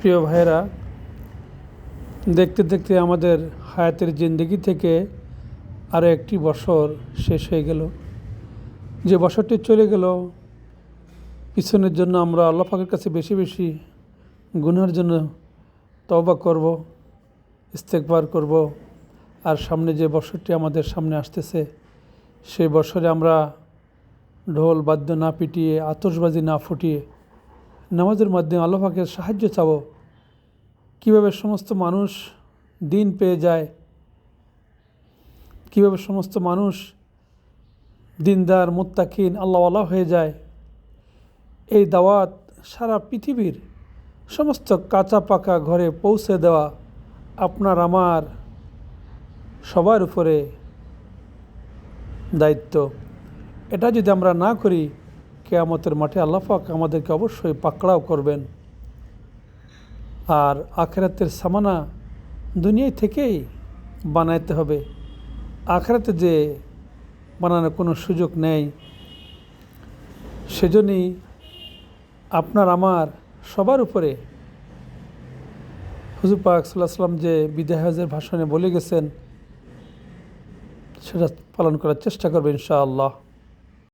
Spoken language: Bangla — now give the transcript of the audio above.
প্রিয় ভাইয়েরা, দেখতে দেখতে আমাদের হায়াতের জিন্দেগি থেকে আরও একটি বছর শেষ হয়ে গেল। যে বছরটি চলে গেল, পিছনের জন্য আমরা আল্লাহ পাকের কাছে বেশি বেশি গুনার জন্য তওবা করব, ইস্তেগফার করব। আর সামনে যে বছরটি আমাদের সামনে আসতেছে, সেই বছরে আমরা ঢোল বাদ্য না পিটিয়ে, আতশবাজি না ফুটিয়ে নামাজের মাধ্যমে আল্লাহ পাকের সাহায্য চাবো। কীভাবে সমস্ত মানুষ দিন পেয়ে যায়, কীভাবে সমস্ত মানুষ দিনদার মুত্তাকিন আল্লাহওয়ালা হয়ে যায়, এই দাওয়াত সারা পৃথিবীর সমস্ত কাঁচা পাকা ঘরে পৌঁছে দেওয়া আপনার আমার সবার উপরে দায়িত্ব। এটা যদি আমরা না করি, কিয়ামতের মাঠে আল্লাহ পাক আমাদেরকে অবশ্যই পাকড়াও করবেন। আর আখিরাতের সামানা দুনিয়া থেকেই বানাইতে হবে। আখিরাতে যে বানানোর কোনো সুযোগ নেই। সেজন্যই আপনার আমার সবার উপরে হুজুর পাক সাল্লাল্লাহু আলাইহি ওয়াসাল্লাম যে বিদায় হজের ভাষণে বলে গেছেন, সেটা পালন করার চেষ্টা করবে ইনশাআল্লাহ।